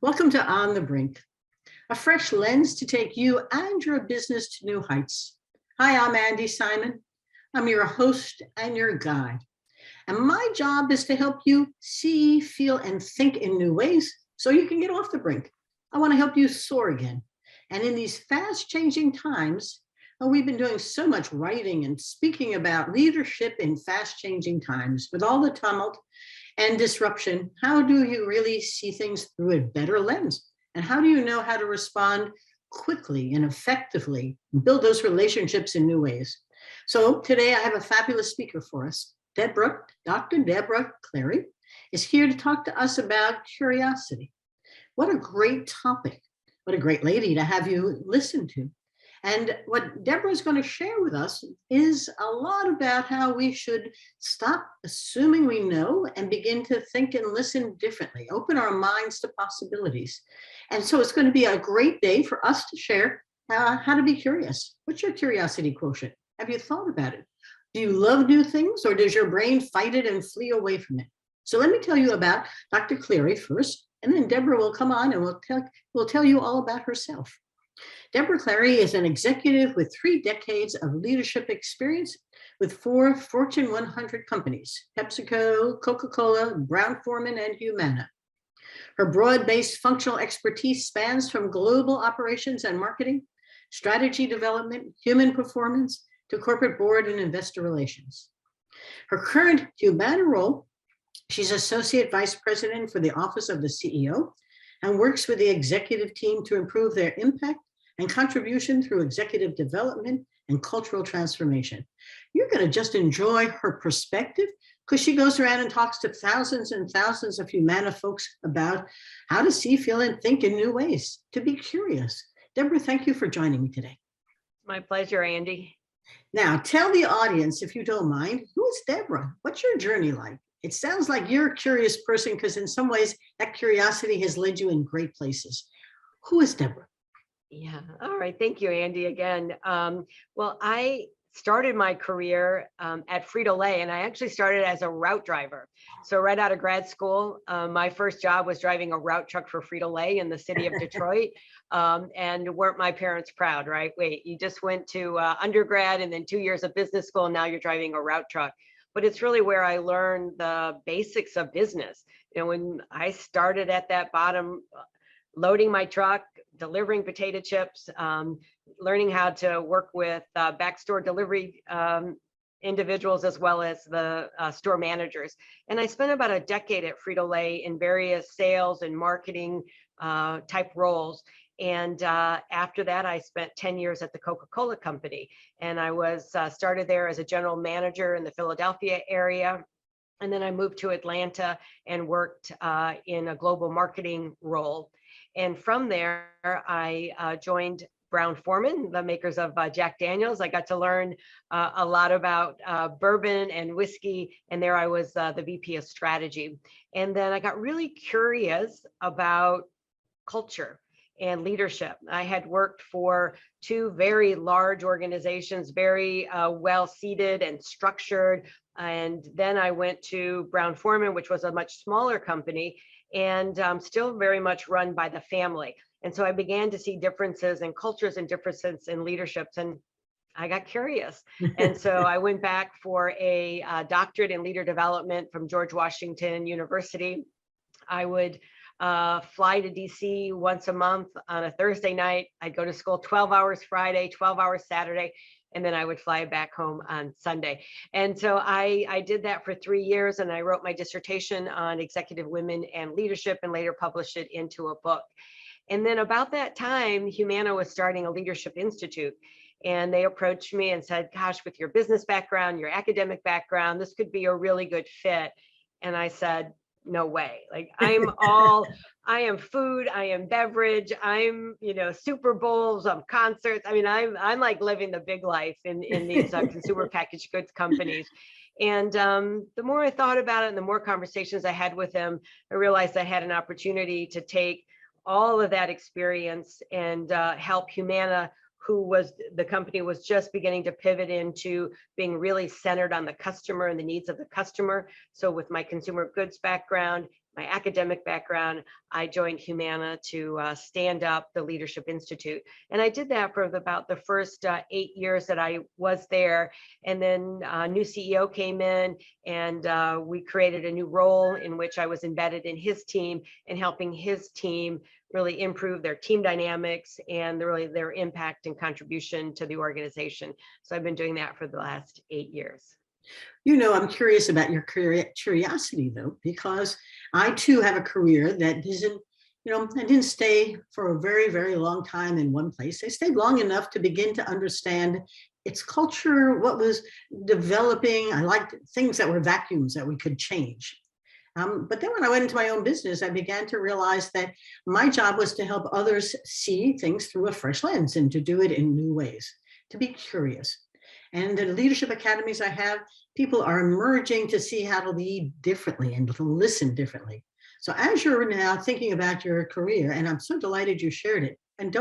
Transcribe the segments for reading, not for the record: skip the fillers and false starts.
Welcome to On the Brink, a fresh lens to take you and your business to new heights. Hi, I'm Andi Simon. I'm your host and your guide. And my job is to help you see, feel, and think in new ways so you can get off the brink. I want to help you soar again. And in these fast-changing times, we've been doing so much writing and speaking about leadership in fast-changing times. With all the tumult and disruption, how do you really see things through a better lens? And how do you know how to respond quickly and effectively and build those relationships in new ways? So today I have a fabulous speaker for us. Debra, Dr. Debra Clary, is here to talk to us about curiosity. What a great topic. What a great lady to have you listen to. And what Debra is going to share with us is a lot about how we should stop assuming we know and begin to think and listen differently, open our minds to possibilities. And so it's going to be a great day for us to share how to be curious. What's your curiosity quotient? Have you thought about it? Do you love new things, or does your brain fight it and flee away from it? So let me tell you about Dr. Clary first, and then Debra will come on and we'll tell you all about herself. Debra Clary is an executive with 3 decades of leadership experience with 4 Fortune 100 companies: PepsiCo, Coca-Cola, Brown-Forman, and Humana. Her broad-based functional expertise spans from global operations and marketing, strategy development, human performance, to corporate board and investor relations. Her current Humana role, she's Associate Vice President for the Office of the CEO and works with the executive team to improve their impact and contribution through executive development and cultural transformation. You're going to just enjoy her perspective because she goes around and talks to thousands and thousands of Humana folks about how to see, feel, and think in new ways, to be curious. Debra, thank you for joining me today. My pleasure, Andi. Now, tell the audience, if you don't mind, who is Debra? What's your journey like? It sounds like you're a curious person because in some ways that curiosity has led you in great places. Who is Debra? Yeah. All right. Thank you, Andi, again. Well, I started my career at Frito-Lay, and I actually started as a route driver. So right out of grad school, my first job was driving a route truck for Frito-Lay in the city of Detroit. And weren't my parents proud, right? Wait, you just went to undergrad and then 2 years of business school, and now you're driving a route truck. But it's really where I learned the basics of business. You know, when I started at that bottom, loading my truck, delivering potato chips, learning how to work with backstore delivery individuals as well as the store managers. And I spent about a decade at Frito-Lay in various sales and marketing type roles. And after that, I spent 10 years at the Coca-Cola company. And I was started there as a general manager in the Philadelphia area. And then I moved to Atlanta and worked in a global marketing role. And from there, I joined Brown-Forman, the makers of Jack Daniels. I got to learn a lot about bourbon and whiskey, and there I was the VP of strategy. And then I got really curious about culture and leadership. I had worked for 2 very large organizations, very well seated and structured. And then I went to Brown-Forman, which was a much smaller company, and still very much run by the family. And so I began to see differences in cultures and differences in leaderships, and I got curious. And so I went back for a doctorate in leader development from George Washington University. I would fly to DC once a month on a Thursday night. I'd go to school 12 hours Friday, 12 hours Saturday, and then I would fly back home on Sunday. And so I did that for 3 years, and I wrote my dissertation on executive women and leadership and later published it into a book. And then about that time, Humana was starting a leadership institute. And they approached me and said, gosh, with your business background, your academic background, this could be a really good fit. And I said, no way. Like I am food, I am beverage, I'm, Super Bowls, concerts. I mean, I'm like living the big life in these consumer packaged goods companies. And the more I thought about it and the more conversations I had with them, I realized I had an opportunity to take all of that experience and help Humana, the company was just beginning to pivot into being really centered on the customer and the needs of the customer. So with my consumer goods background my academic background, I joined Humana to stand up the Leadership Institute. And I did that for about the first 8 years that I was there. And then a new CEO came in, and we created a new role in which I was embedded in his team and helping his team really improve their team dynamics and really their impact and contribution to the organization. So I've been doing that for the last 8 years. You know, I'm curious about your curiosity, though, because I too have a career that isn't, you know, I didn't stay for a very, very long time in one place. I stayed long enough to begin to understand its culture, what was developing. I liked things that were vacuums that we could change. But then when I went into my own business, I began to realize that my job was to help others see things through a fresh lens and to do it in new ways, to be curious. And the leadership academies I have, people are emerging to see how to lead differently and to listen differently. So as you're now thinking about your career, and I'm so delighted you shared it, and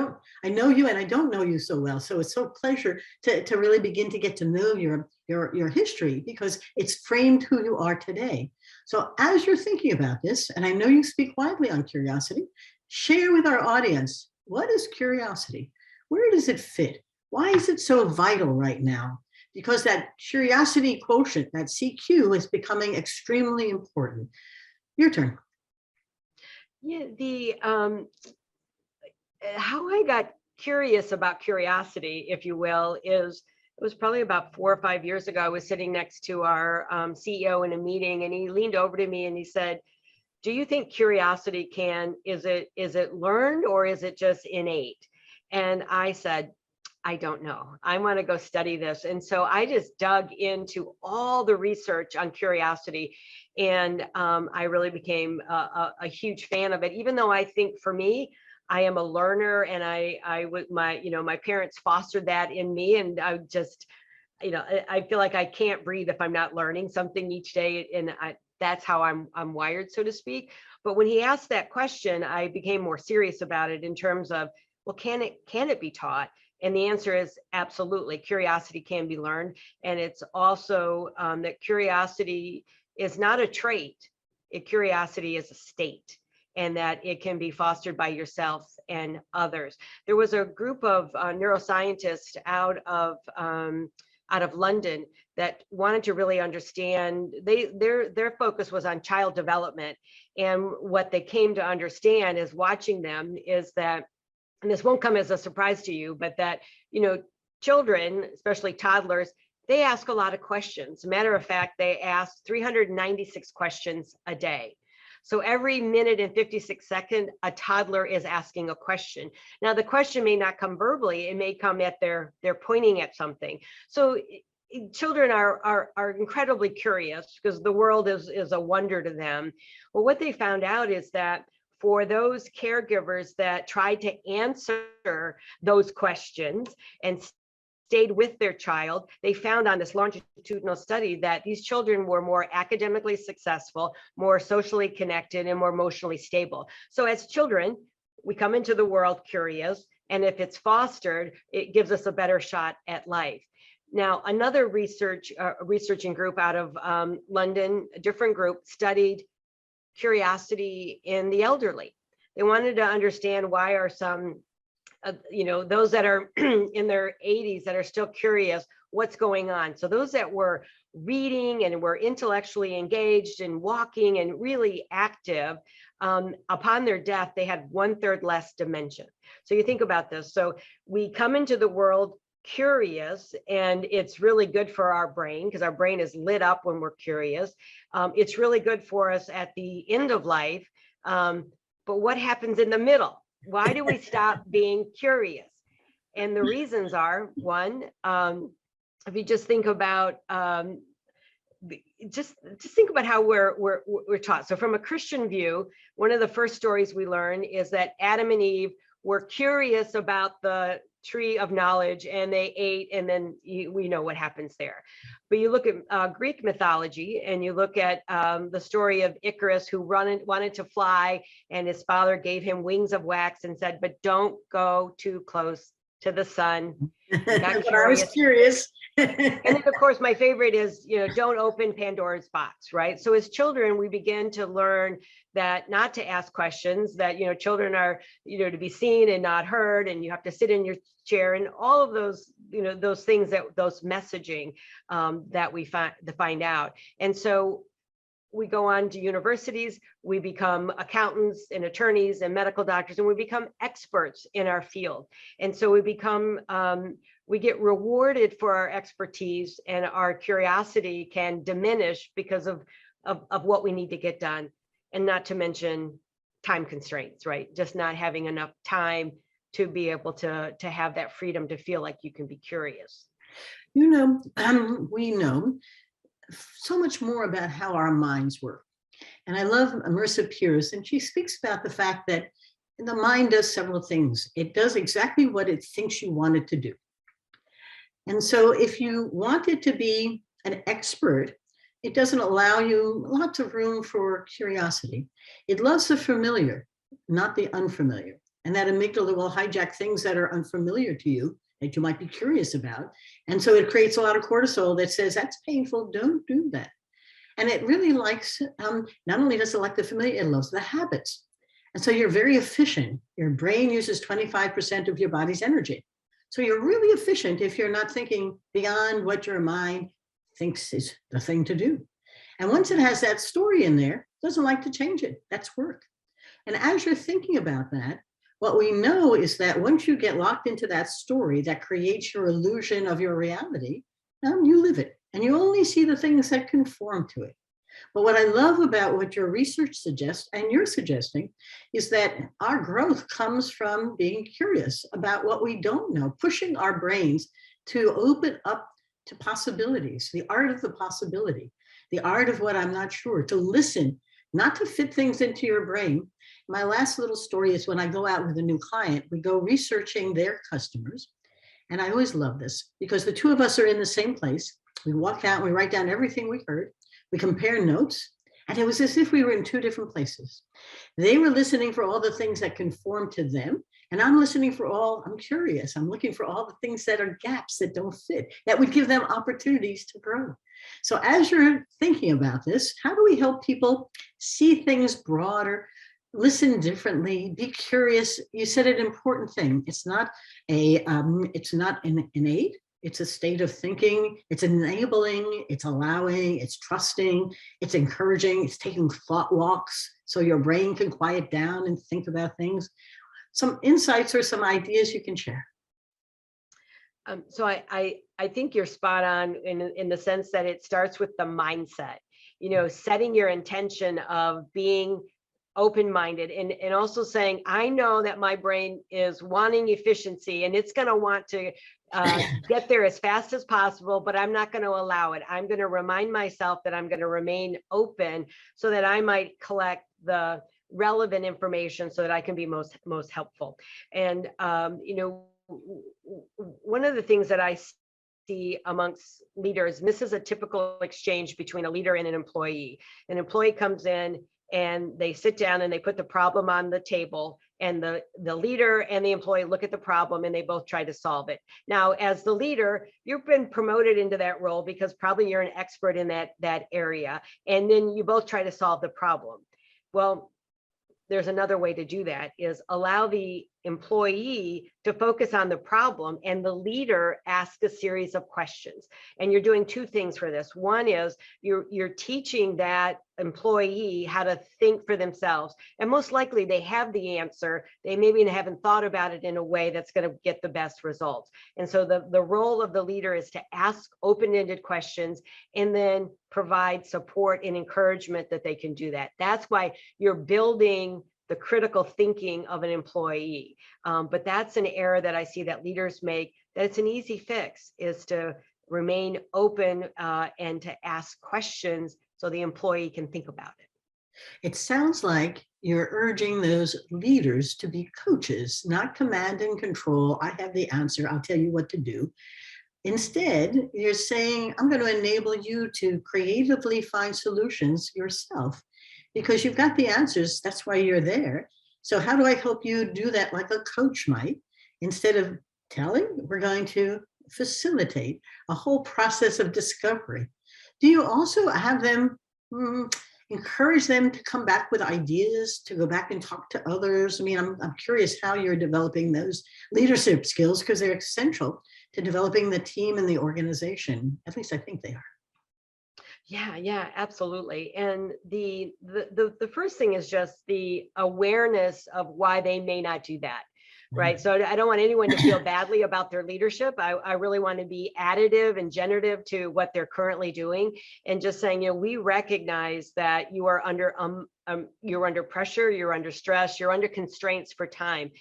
I know you and I don't know you so well. So it's so a pleasure to really begin to get to know your history, because it's framed who you are today. So as you're thinking about this, and I know you speak widely on curiosity, share with our audience, what is curiosity? Where does it fit? Why is it so vital right now? Because that curiosity quotient, that CQ, is becoming extremely important. Your turn. Yeah, how I got curious about curiosity, if you will, is it was probably about 4 or 5 years ago. I was sitting next to our CEO in a meeting, and he leaned over to me and he said, "Do you think curiosity is it learned, or is it just innate?" And I said, "I don't know. I want to go study this." And so I just dug into all the research on curiosity, and I really became a huge fan of it. Even though I think for me, I am a learner, and my parents fostered that in me, and I just, I feel like I can't breathe if I'm not learning something each day, and that's how I'm wired, so to speak. But when he asked that question, I became more serious about it in terms of, well, can it be taught? And the answer is absolutely. Curiosity can be learned. And it's also that curiosity is not a trait. Curiosity is a state, and that it can be fostered by yourself and others. There was a group of neuroscientists out of London that wanted to really understand. Their focus was on child development. And what they came to understand is watching them is that, and this won't come as a surprise to you, but that, children, especially toddlers, they ask a lot of questions. Matter of fact, they ask 396 questions a day. So every minute and 56 seconds, a toddler is asking a question. Now, the question may not come verbally, it may come at they're pointing at something. So children are incredibly curious because the world is a wonder to them. Well, what they found out is that for those caregivers that tried to answer those questions and stayed with their child, they found on this longitudinal study that these children were more academically successful, more socially connected, and more emotionally stable. So as children, we come into the world curious, and if it's fostered, it gives us a better shot at life. Now, another researching group out of London, a different group, studied curiosity in the elderly. They wanted to understand why are some, those that are in their 80s that are still curious, what's going on. So those that were reading and were intellectually engaged and walking and really active, upon their death, they had 1/3 less dementia. So you think about this. So we come into the world curious, and it's really good for our brain because our brain is lit up when we're curious. It's really good for us at the end of life. But what happens in the middle? Why do we stop being curious? And the reasons are, one, if you just think about just think about how we're taught. So from a Christian view, one of the first stories we learn is that Adam and Eve were curious about the tree of knowledge, and they ate, and then we know what happens there. But you look at Greek mythology, and you look at the story of Icarus, who wanted to fly, and his father gave him wings of wax and said, "But don't go too close to the sun. But I was curious. And then of course, my favorite is, don't open Pandora's box, right? So as children, we begin to learn that not to ask questions, that, children are, to be seen and not heard, and you have to sit in your chair, and all of those, those things, those messaging that we find out. And so we go on to universities, we become accountants and attorneys and medical doctors, and we become experts in our field. And so we become, we get rewarded for our expertise, and our curiosity can diminish because of what we need to get done. And not to mention time constraints, right? Just not having enough time to be able to have that freedom to feel like you can be curious. We know so much more about how our minds work. And I love Marissa Peers, and she speaks about the fact that the mind does several things. It does exactly what it thinks you want it to do. And so if you want it to be an expert, it doesn't allow you lots of room for curiosity. It loves the familiar, not the unfamiliar. And that amygdala will hijack things that are unfamiliar to you that you might be curious about. And so it creates a lot of cortisol that says, that's painful, don't do that. And it really likes, not only does it like the familiar, it loves the habits. And so you're very efficient. Your brain uses 25% of your body's energy. So you're really efficient if you're not thinking beyond what your mind thinks is the thing to do. And once it has that story in there, it doesn't like to change it. That's work. And as you're thinking about that, what we know is that once you get locked into that story that creates your illusion of your reality, you live it, and you only see the things that conform to it. But what I love about what your research suggests, and you're suggesting, is that our growth comes from being curious about what we don't know, pushing our brains to open up to possibilities, the art of the possibility, the art of what I'm not sure, to listen, not to fit things into your brain. My last little story is when I go out with a new client, we go researching their customers. And I always love this because the two of us are in the same place. We walk out, we write down everything we heard, we compare notes, and it was as if we were in two different places. They were listening for all the things that conform to them, and I'm listening for I'm curious. I'm looking for all the things that are gaps that don't fit, that would give them opportunities to grow. So as you're thinking about this, how do we help people see things broader, listen differently, be curious? You said an important thing. It's not an innate. It's a state of thinking. It's enabling, it's allowing, it's trusting, it's encouraging, it's taking thought walks so your brain can quiet down and think about things. Some insights or some ideas you can share. So I think you're spot on in the sense that it starts with the mindset, setting your intention of being open-minded and also saying, I know that my brain is wanting efficiency and it's going to want to get there as fast as possible, but I'm not going to allow it. I'm going to remind myself that I'm going to remain open so that I might collect the relevant information so that I can be most helpful. And, one of the things that I see amongst leaders, and this is a typical exchange between a leader and an employee. An employee comes in and they sit down and they put the problem on the table, and the leader and the employee look at the problem and they both try to solve it. Now, as the leader, you've been promoted into that role because probably you're an expert in that area, and then you both try to solve the problem. Well, there's another way to do that, is allow the employee to focus on the problem and the leader ask a series of questions. And you're doing two things for this. One is you're teaching that employee how to think for themselves, and most likely they have the answer. They maybe haven't thought about it in a way that's going to get the best results. And so the role of the leader is to ask open-ended questions and then provide support and encouragement that they can do that. That's why you're building the critical thinking of an employee. But that's an error that I see that leaders make, that it's an easy fix, is to remain open and to ask questions so the employee can think about it. It sounds like you're urging those leaders to be coaches, not command and control. I have the answer, I'll tell you what to do. Instead, you're saying, I'm going to enable you to creatively find solutions yourself, because you've got the answers. That's why you're there. So how do I help you do that like a coach might, instead of telling, we're going to facilitate a whole process of discovery. Do you also have them encourage them to come back with ideas, to go back and talk to others? I mean, I'm curious how you're developing those leadership skills, because they're essential to developing the team and the organization. At least I think they are. Yeah, absolutely. And the first thing is just the awareness of why they may not do that. Right. So I don't want anyone to feel badly about their leadership. I really want to be additive and generative to what they're currently doing, and just saying, we recognize that you are you're under pressure, you're under stress, you're under constraints for time.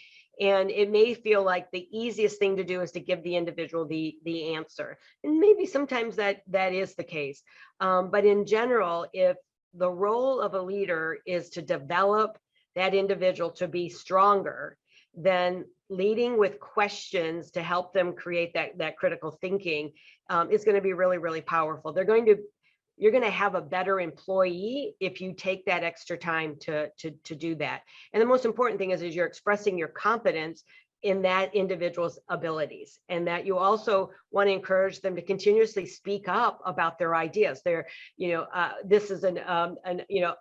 And it may feel like the easiest thing to do is to give the individual the answer. And maybe sometimes that is the case. But in general, if the role of a leader is to develop that individual to be stronger, then leading with questions to help them create that critical thinking is going to be really, really powerful. You're going to have a better employee if you take that extra time to do that. And the most important thing is you're expressing your confidence in that individual's abilities, and that you also want to encourage them to continuously speak up about their ideas. This is an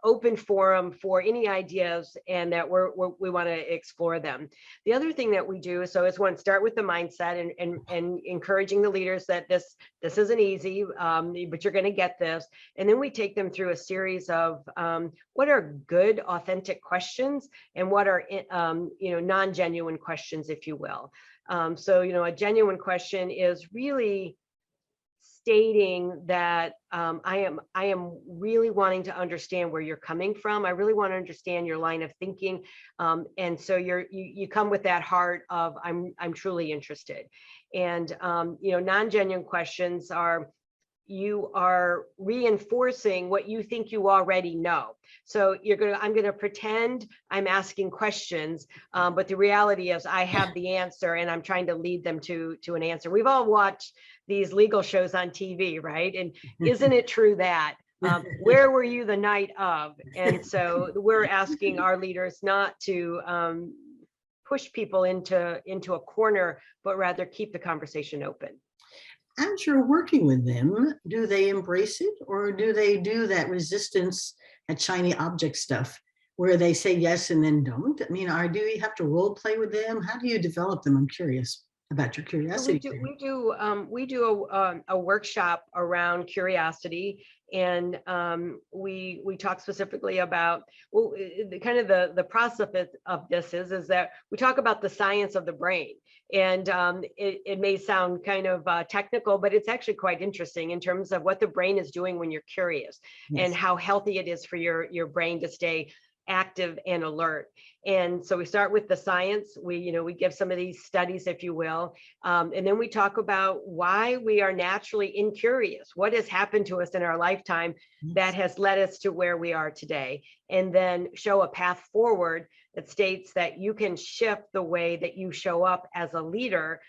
open forum for any ideas, and that we want to explore them. The other thing that we do, so is one, start with the mindset and encouraging the leaders that this isn't easy, but you're going to get this. And then we take them through a series of what are good, authentic questions, and what are non-genuine questions, if you will. So a genuine question is really stating that I am really wanting to understand where you're coming from. I really want to understand your line of thinking, and so you come with that heart of I'm truly interested. And non-genuine questions are, you are reinforcing what you think you already know. So I'm going to pretend I'm asking questions, but the reality is I have the answer, and I'm trying to lead them to an answer. We've all watched these legal shows on TV, right? And isn't it true that where were you the night of? And so we're asking our leaders not to push people into a corner, but rather keep the conversation open. As you're working with them, do they embrace it, or do they do that resistance, that shiny object stuff, where they say yes and then don't? I mean, do you have to role play with them? How do you develop them? I'm curious about your curiosity. We do a workshop around curiosity, and we talk specifically about, well, the process of this is that we talk about the science of the brain. And it may sound kind of technical, but it's actually quite interesting in terms of what the brain is doing when you're curious. Yes. And how healthy it is for your brain to stay active and alert. And so we start with the science. We give some of these studies, if you will, and then we talk about why we are naturally incurious. What has happened to us in our lifetime that has led us to where we are today, and then show a path forward that states that you can shift the way that you show up as a leader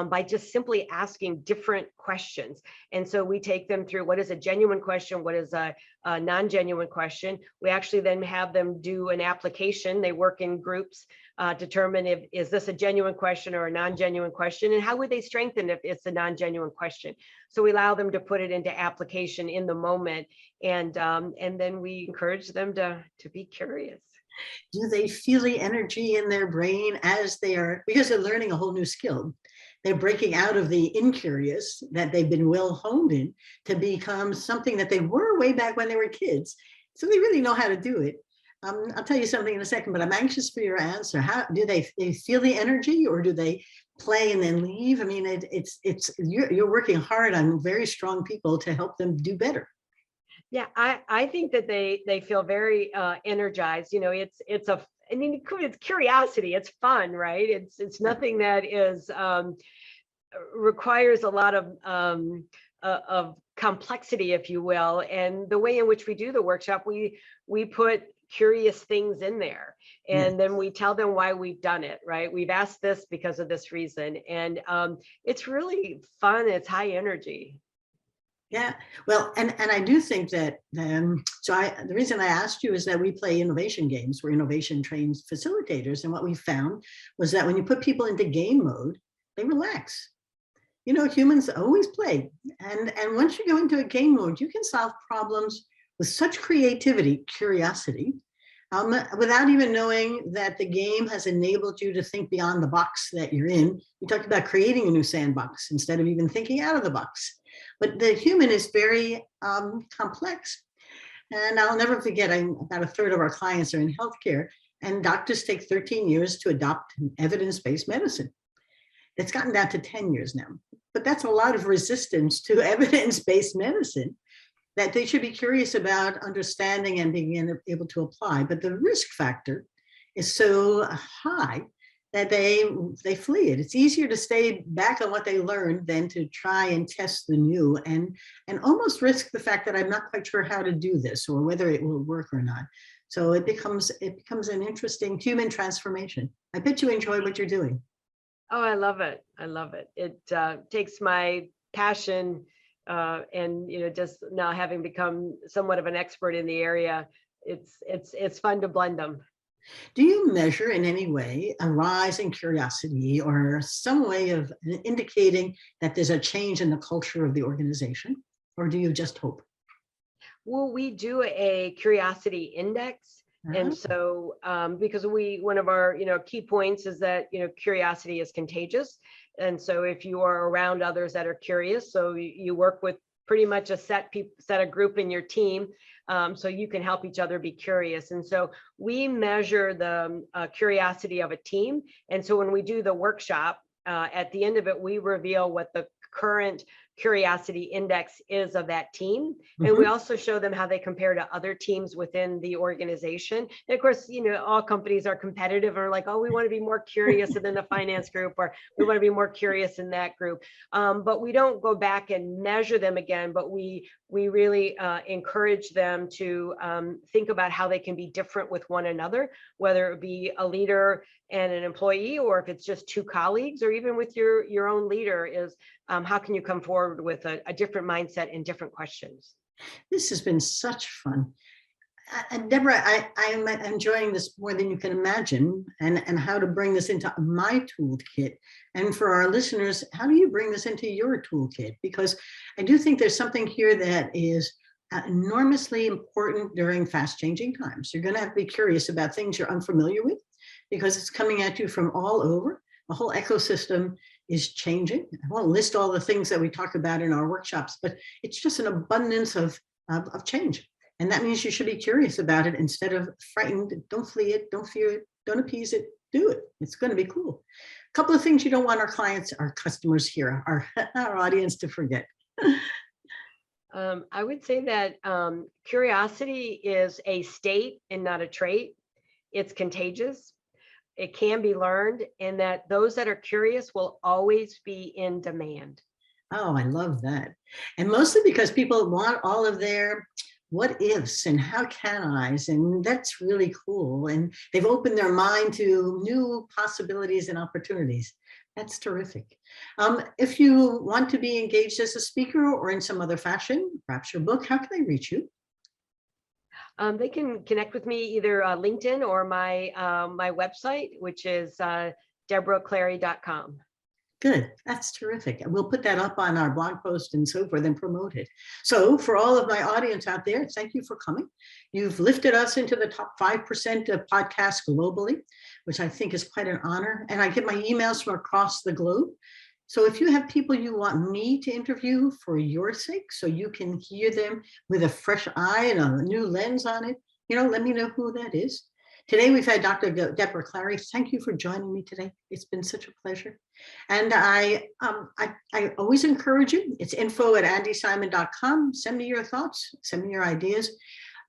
by just simply asking different questions. And so we take them through what is a genuine question, what is a non-genuine question. We actually then have them do an application. They work in groups, determine is this a genuine question or a non-genuine question, and how would they strengthen if it's a non-genuine question. So we allow them to put it into application in the moment, and then we encourage them to be curious. Do they feel the energy in their brain as they are, because they're learning a whole new skill? They're breaking out of the incurious that they've been well honed in to become something that they were way back when they were kids. So they really know how to do it. I'll tell you something in a second, but I'm anxious for your answer. How do they feel the energy, or do they play and then leave? I mean, you're working hard on very strong people to help them do better. Yeah, I think that they feel very energized. It's curiosity. It's fun, right? It's nothing that is requires a lot of complexity, if you will. And the way in which we do the workshop, we put curious things in there, and then we tell them why we've done it, right? We've asked this because of this reason, and it's really fun. It's high energy. Yeah, well, and I do think that, the reason I asked you is that we play innovation games. We're innovation trained facilitators. And what we found was that when you put people into game mode, they relax. You know, humans always play. And once you go into a game mode, you can solve problems with such creativity, curiosity, without even knowing that the game has enabled you to think beyond the box that you're in. You talked about creating a new sandbox instead of even thinking out of the box. But the human is very complex. And I'll never forget, about a third of our clients are in healthcare, and doctors take 13 years to adopt evidence-based medicine. It's gotten down to 10 years now. But that's a lot of resistance to evidence-based medicine that they should be curious about understanding and being able to apply. But the risk factor is so high that they flee it. It's easier to stay back on what they learned than to try and test the new and almost risk the fact that I'm not quite sure how to do this or whether it will work or not. So it becomes an interesting human transformation. I bet you enjoy what you're doing. Oh, I love it. I love it. It takes my passion and, you know, just now having become somewhat of an expert in the area, it's fun to blend them. Do you measure in any way a rise in curiosity or some way of indicating that there's a change in the culture of the organization, or do you just hope? Well, we do a curiosity index. And so because one of our, you know, key points is that, you know, curiosity is contagious. And so if you are around others that are curious, so you work with pretty much a set of group in your team, so you can help each other be curious. And so we measure the curiosity of a team. And so when we do the workshop, at the end of it, we reveal what the current curiosity index is of that team. And we also show them how they compare to other teams within the organization. And of course, you know, all companies are competitive and are like, oh, we want to be more curious than the finance group, or we want to be more curious in that group. But we don't go back and measure them again, but we really encourage them to think about how they can be different with one another, whether it be a leader and an employee, or if it's just two colleagues, or even with your own leader, is how can you come forward with a different mindset and different questions? This has been such fun. And Deborah, I'm enjoying this more than you can imagine, and how to bring this into my toolkit. And for our listeners, how do you bring this into your toolkit? Because I do think there's something here that is enormously important during fast changing times. You're going to have to be curious about things you're unfamiliar with, because it's coming at you from all over. The whole ecosystem is changing. I won't list all the things that we talk about in our workshops, but it's just an abundance of change. And that means you should be curious about it instead of frightened. Don't flee it, don't fear it, don't appease it, do it. It's going to be cool. A couple of things you don't want our clients, our customers here, our audience to forget. I would say that curiosity is a state and not a trait. It's contagious. It can be learned, and that those that are curious will always be in demand. Oh, I love that. And mostly because people want all of their what ifs and how can I's, and that's really cool. And they've opened their mind to new possibilities and opportunities. That's terrific. If you want to be engaged as a speaker or in some other fashion, perhaps your book, how can they reach you? They can connect with me either LinkedIn or my website, which is debraclary.com. Good. That's terrific. And we'll put that up on our blog post and so forth and promote it. So for all of my audience out there, thank you for coming. You've lifted us into the top 5% of podcasts globally, which I think is quite an honor. And I get my emails from across the globe. So if you have people you want me to interview for your sake, so you can hear them with a fresh eye and a new lens on it, let me know who that is. Today, we've had Dr. Debra Clary. Thank you for joining me today. It's been such a pleasure. And I always encourage you. It's info@andisimon.com. Send me your thoughts. Send me your ideas.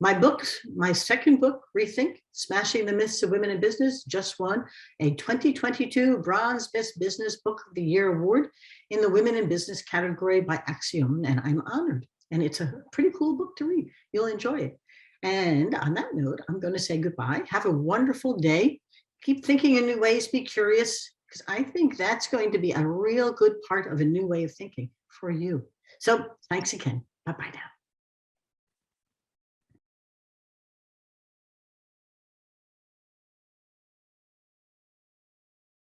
My books, my second book, Rethink, Smashing the Myths of Women in Business, just won a 2022 Bronze Best Business Book of the Year award in the Women in Business category by Axiom, and I'm honored. And it's a pretty cool book to read. You'll enjoy it. And on that note, I'm going to say goodbye. Have a wonderful day. Keep thinking in new ways. Be curious, because I think that's going to be a real good part of a new way of thinking for you. So thanks again. Bye-bye now.